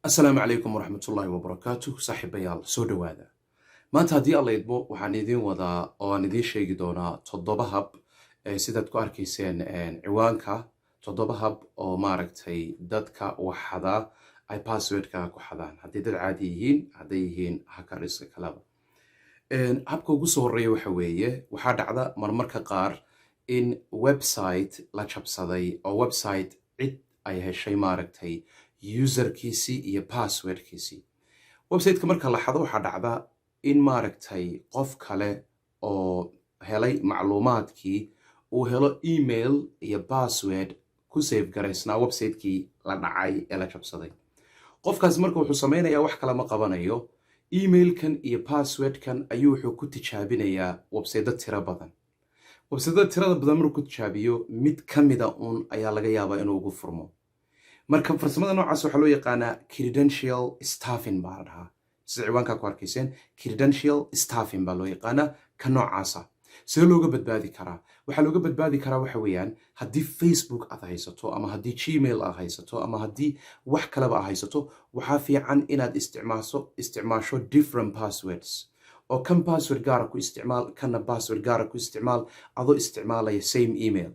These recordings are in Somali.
السلام عليكم ورحمة الله وبركاته صاحب بيال سودو هذا ما أنت هدي الله يدبو وحندين وضع أو ندي شيء دونا تضبهب سيدة كاركيسين عوانك تضبهب أو ماركتي دتك وحدا أي باسورد كوحدان هدي دل عاديين عاديين هكاريس كلام habka ugu soo horeeya waxa weeye waxaa dhacda marmarka qaar in website la jabsaday oo website cid ay heshay maaragtay userkiisii iyo passwordkiisii websiteka marka la xado waxaa dhacda in maaragtay qof kale oo helay macluumaadkii uu helo email iyo password ku save garaysnaa websitekii la dhacay ee la jabsaday qofkaas marka wuxuu sameynayaa wax kale ma qabanayo emailkan iyo passwordkan ayuu wuxuu ku tijaabinayaa website tiro badan website tirada badan markuu ku tijaabiyo mid kamida ayaa laga yaabaa inuu ugu furmo marka farsamada noocaas waxaa loo yaqaanaa credential stuffing baa la dhahaa sida ciwaanka ku arkayseen credential stuffing baa loo yaqaanaa ka noocaasa see looga badbaadi karaa waxaa looga badbaadi karaa waxa weeyaan haddii facebook aad haysato ama haddii gmail aad haysato ama haddii wax kaleba aad haysato waxaa fiican inaad isticmaasho different passwords oo kan password gaara ku isticmaal kana password gaara ku isticmaal adoo isticmaalaya same email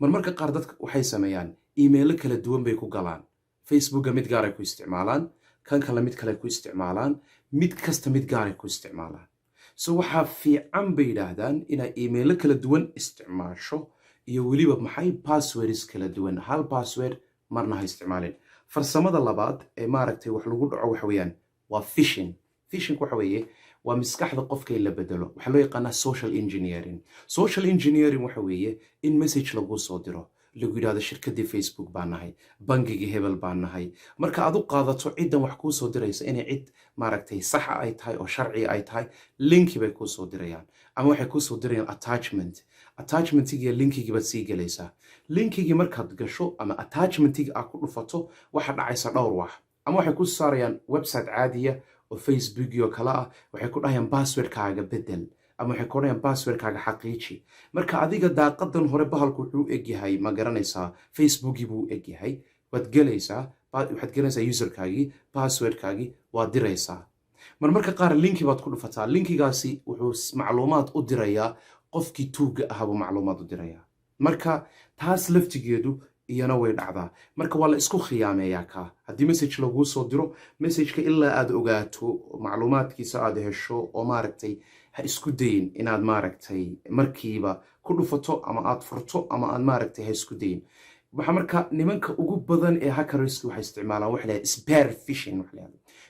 marmarka qaar dadka waxay sameeyaan emailo kala duwan bay ku galaan facebooka mid gaar ay ku isticmaalaan kan kale mid kale ku isticmaalaan mid kasta mid gaar ay ku isticmaalaan so waxaa fiican bay yidhaahdaan inaad emailo kala duwan isticmaasho iyo weliba maxay passwords kala duwan hal password marna ha isticmaalin farsamada labaad ee maaragtay wax lagu dhaco waxa weeyaan waa phishing waxa weeye waa maskaxda qofka in la bedelo waxaa loo yaqaanaa social engineering waxa weeye in message lagu soo diro lagu yidhahdo shirkadii facebook baan nahay bangigii hebel baan nahay marka aad u qaadato ciddan wax kuu soo diraysa inay cid maaragtay saxa ay tahay oo sharci ay tahay linki bay kuu soo dirayaan ama waxay kuu soo dirayaan attachmentigiiyo linkigii baad sii gelaysaa linkigii markaad gasho ama attachmentigii aad ku dhufato waxaa dhacaysa dhowr wax ama waxay ku saarayaan website caadiya oo facebookii oo kale ah waxay ku dhahayaan passwordkaaga bedel ama waxay kodhayaan passwordkaaga xaqiiji marka adiga daaqadan hore bahalku wuxuu egyahay ma garanaysaa facebookii buu egyahay waad gelaysaa waxaad gelaysaa userkaagii passwordkaagii waad diraysaa marmarka qaar linki baad ku dhufataa linkigaasi wuxuu macluumaad u dirayaa qofkii tuuga ahaabuu macluumaad u dirayaa marka taas laftigeedu iyana way dhacdaa marka waa la isku khiyaameeyaa ka haddii message laguu soo diro messageka ilaa aad ogaato macluumaadkiisa aad hesho oo maaragtay ha isku dayin inaad maaragtay markiiba ku dhufato ama aad furto ama aad maaragtay ha isku dayin waxa marka nimanka ugu badan ee hackerska waxay isticmaalaan waxa la yidhahdaa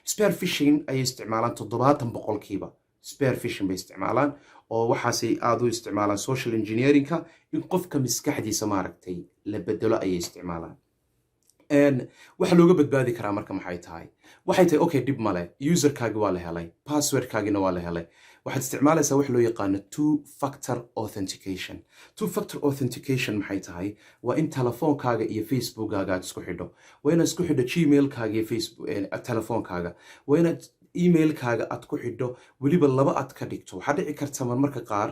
spear phishing ayay isticmaalaan 70% spear phishing bay isticmaalaan oo waxaasay aad u isticmaalaan social engineeringka in qofka maskaxdiisa maaragtay la bedelo ayay isticmaalaan waxa looga badbaadi karaa marka maxay tahay okay dib male userkaagi waa la helay passwordkaagina waa la helay waxaad isticmaalaysaa wax loo yaqaano two-factor authentication maxay tahay waa in telefoonkaaga iyo facebookkaaga aad isku xidho waa inaad isku xidho gmailkaaga iyo telefoonkaaga waa inaad emailkaaga aad ku xidho weliba laba aad ka dhigto waxaa dhici karta marmarka qaar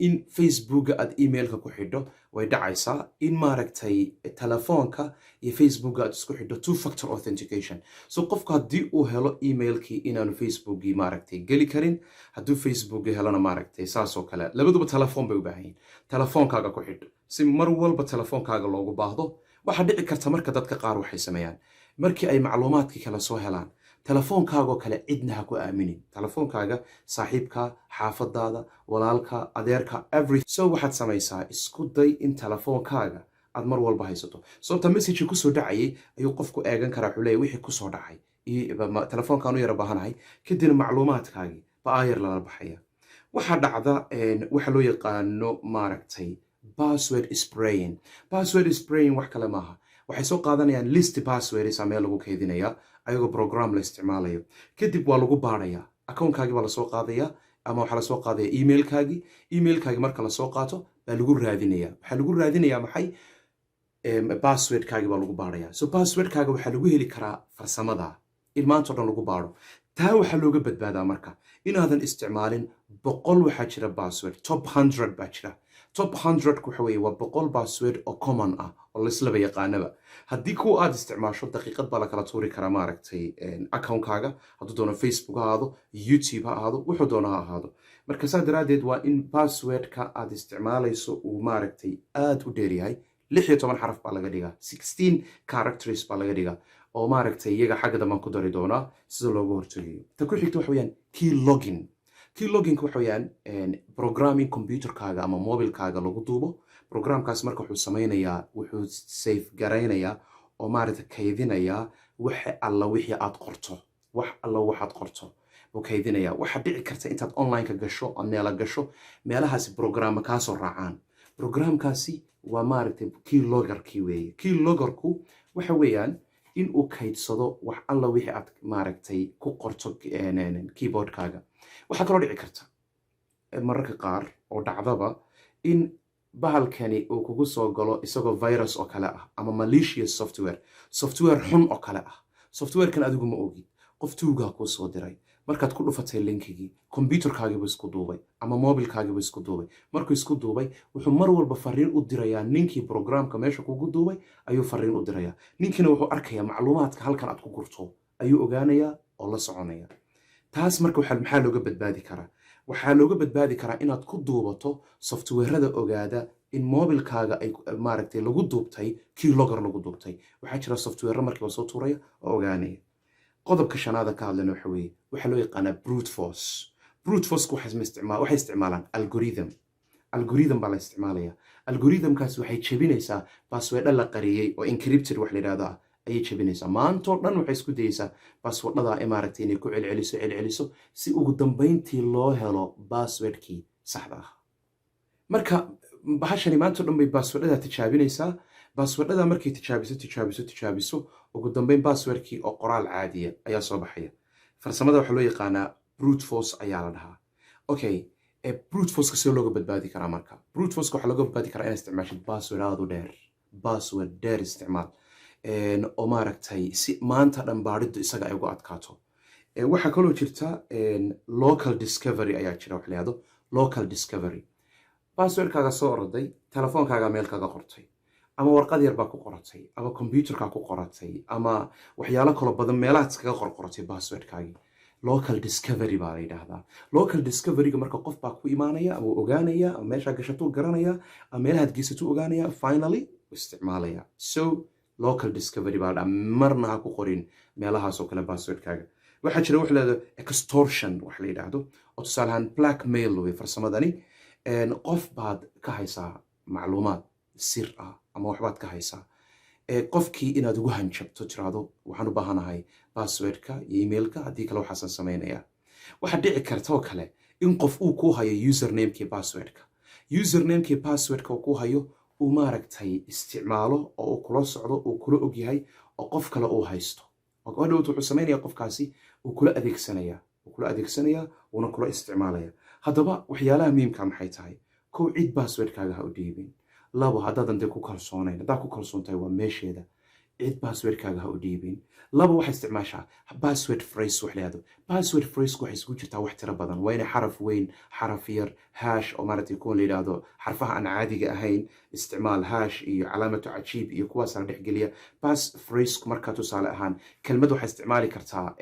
in facebooka aad emailka ku xidho way dhacaysaa in maaragtay telefoonka iyo facebooka aad isku xidho two-factor authentication so qofku haddii uu helo emailkii inaanu facebookii maaragtay geli karin hadduu facebookii helona maaragtay saasoo kale labaduba telefoon bay u baahan yihin telefoonkaaga ku xidho si mar walba telefoonkaaga loogu baahdo waxaa dhici karta marka dadka qaar waxay sameeyaan markii ay macluumaadkii kale soo helaan telefoonkaagoo kale cidna ha ku aaminin telefoonkaaga saaxiibka xaafadaada walaalka adeerka so waxaad samaysaa isku day in telefoonkaaga aad mar walba haysato sababta messagii kusoo dhacayay ayuu qofku eegan karaa wuxuu leeyahy wixii kusoo dhacay telefoonkaan u yara baahanahay kadibna macluumaadkaagii ba aayar lala baxaya waxaa dhacda waxa loo yaqaano maaragtay password spraying wax kale maaha waxay soo qaadanayaan list passwords meel lagu keydinayaa ayagoo program la isticmaalayo kadib waa lagu baarayaa accountkaagii baa lasoo qaadayaa ama waxaa lasoo qaadaya emailkaagii marka lasoo qaato baa lagu raadinayaa waxaa lagu raadinayaa maxay passwordkaagii baa lagu baarayaa so passwordkaaga waxaa lagu heli karaa farsamada in maanta o dhan lagu baaro taa waxaa looga badbaadaa marka inaadan isticmaalin 100 waxaa jira password top 100 baa jira top 100 waxa weeye waa 100 password oo common ah oo la isla yaqaanaba haddii kuwa aad isticmaasho daqiiqad baa la kala tuuri karaa maaragtay account-kaaga hadduu doono Facebook ha ahaado YouTube ha ahaado wuxuu doono ha ahaado marka saa daraadeed waa in passwordka aad isticmaalayso uu maaragtay aad u dheer yahay 16 xaraf baa laga dhigaa 16 characters baa laga dhigaa oo maaragtay iyaga xagga dambe ku dari doonaa sida looga hortagayo ta ku xigta waxa weeyaan keylogin waxa weeyaan programming computerkaaga ama mobilkaaga lagu duubo programkaas marka wuxuu samaynayaa wuxuu safe garaynayaa oo maaragtay kaydinayaa wixii aad qorto waxaad qorto oo kaydinayaa waxa dhici karta intaad online-ka gasho oo meela gasho meelahaasi programma kaa soo raacaan programkaasi waa maaragtay keyloggerkii weeye keyloggerku waxa weeyaan in uu kaydsado wax alla wixii aad maaragtay ku qorto keyboardkaaga waxaa kaloo dhici karta mararka qaar oo dhacdaba in bahalkani uu kugu soo galo isagoo virus oo kale ah ama malicious software xun oo kale ah softwarekan adigu ma ogid qof tuugaa kuu soo diray markaad ku dhufatay linkigii computerkaagiibu isku duubay ama mobilkaagiibu isku duubay markuu isku duubay wuxuu mar walba fariin u dirayaa ninkii programka meesha kugu duubay ayuu fariin u dirayaa ninkiina wuxuu arkayaa macluumaadka halkan aad ku gurto ayuu ogaanayaa oo la soconaya taas marka maxaa looga badbaadi karaa waxaa looga badbaadi karaa inaad ku duubato softwarada ogaada in mobilkaaga ay maaragtay lagu duubtay keylogger lagu duubtay waxaa jira software markiiba soo tuuraya oo ogaanaya qodobka shanaada ka hadlana waxa weeye waxaa loo yaqaanaa brute force waxay isticmaalaan algorithm baa la isticmaalaya algorithmkaas waxay jebinaysaa passwordha la qariyey oo encrypted wax la yidhahdo ah ayay jebinaysaa maantoo dhan waxay isku dayeysaa passwordhada maaragtay inay ku celceliso si ugu dambayntii loo helo passwordkii saxda ah marka bahashani maantoo dhan bay passwordhada tijaabinaysaa passwordhada markay tijaabiso ugu dambayn passwordkii oo qoraal caadiya ayaa soo baxaya farsamada waxaa loo yaqaanaa brute force ayaa la dhahaa okay brute force soo looga badbaadi karaa marka brute force waxaa looga badbaadi karaa inaad isticmaashid password dheer isticmaal oo maaragtay si maanta dhan baadhidu isaga ay ugu adkaato waxaa kaloo jirta local discovery ayaa jira wax la yihahdo local discovery passwordkaaga soo orday telefoonkaaga meel kaga qortay ama warqad yar baa ku qoratay ama computerkaa ku qoratay ama waxyaalo kalo badan meelahaad iskaga qorqoratay passwordkaagii local discovery baa la yidhaahdaa local discoveryga marka qof baa ku imaanaya ama uu ogaanaya ama meeshaa gashatuu garanaya ama meelahaad geysatuu ogaanaya finally isticmaalaya so local discovery baa la dhaha marna ha ku qorin meelahaas oo kale passwordkaaga waxaa jira wax leedo extortion wax la yidhaahdo oo tusaale ahaan blackmail wey farsamadani qof baad ka haysaa macluumaad sir ah ama waxbaad ka haysaa qofkii inaad ugu hanjabto tiraahdo waxaan u baahanahay passwordka iyo emailka haddii kale waxaasan samaynayaa waxaa dhici karta oo kale in qof uu ku hayo usernamekii passwordka uu ku hayo uu maaragtay isticmaalo oo uu kula socdo uu kula ogyahay oo qof kale uu haysto hadhowt wuxuu samaynaya qofkaasi uu kula adeegsanayaa uuna kula isticmaalaya haddaba waxyaalaha muhiimka maxay tahay kow cid passwordkaaga ha u dhiibin labo haddaadan dee ku kalsoonayn haddaad ku kalsoontahay waa meesheeda cid passwordkaaga ha u dhiibin labo waxay isticmaashaa password phrase wax leedo password phrase waxay isugu jirtaa wax tiro badan waa inay xaraf weyn xaraf yar hash oo maaragtay kuwa la yidhaahdo xarfaha aan caadiga ahayn isticmaal hash iyo calaamatu cajiib iyo kuwaas la dhexgeliya pass phrase markaa tusaale ahaan kelmad waxay isticmaali kartaa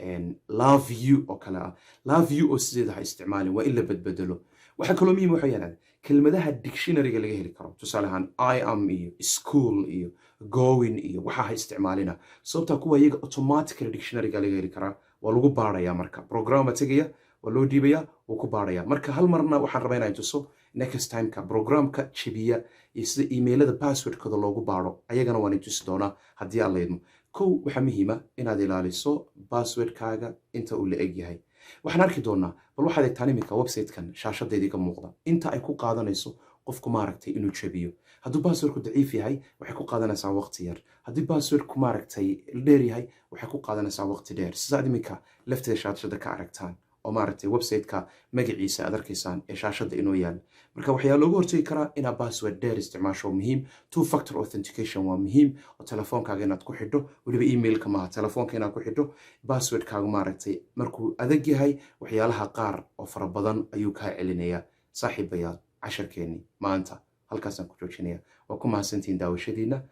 love you oo kale ah love you oo sideeda ha isticmaalin waa in la badbedelo waxaa kaloo muhiim waxa yidhahdaa kelmadaha dictionaryga laga heli karo tusaale ahaan I am iyo school iyo going iyo waxa ha isticmaalina sababta kuwa iyaga automatically dictionaryga laga heli karaa waa lagu baaraya marka program tegaya waa loo dhiibaya wuu ku baaraya marka hal marna waxaan rabaa inaan tuso next time-ka programka jabiya iyo sida emailada passwordkooda loogu baaro ayagana waan tusi doonaa haddii aan leedmo kow waxaa muhiima inaad ilaaliso passwordkaaga inta uu la eg yahay waxaan arki doonaa bal waxaad egtaan iminka website-kan shaashadeedii ka muuqda inta ay ku qaadanayso qofku maaragtay inuu jabiyo hadduu passwordku daciif yahay waxay ku qaadanaysaa waqti yar haddii passwordku maaragtay dheer yahay waxay ku qaadanaysaa waqti dheer sidaad iminka lafteeda shaashada ka aragtaan oo maaragtay website-ka magaciisa aad arkaysaan ee shaashada inuu yaal marka waxyaa loogu hortegi karaa inaad password dheer isticmaasho muhiim two factor authentication waa muhiim oo telefoonkaaga inaad ku xidho weliba emailka maaha telefoonka inaad ku xidho passwordkaaga maaragtay markuu adag yahay waxyaalaha qaar oo fara badan ayuu kaa celinayaa saaxiibayaal casharkeennii maanta halkaasaan ku joojinaya waa ku mahadsantihiin daawashadiina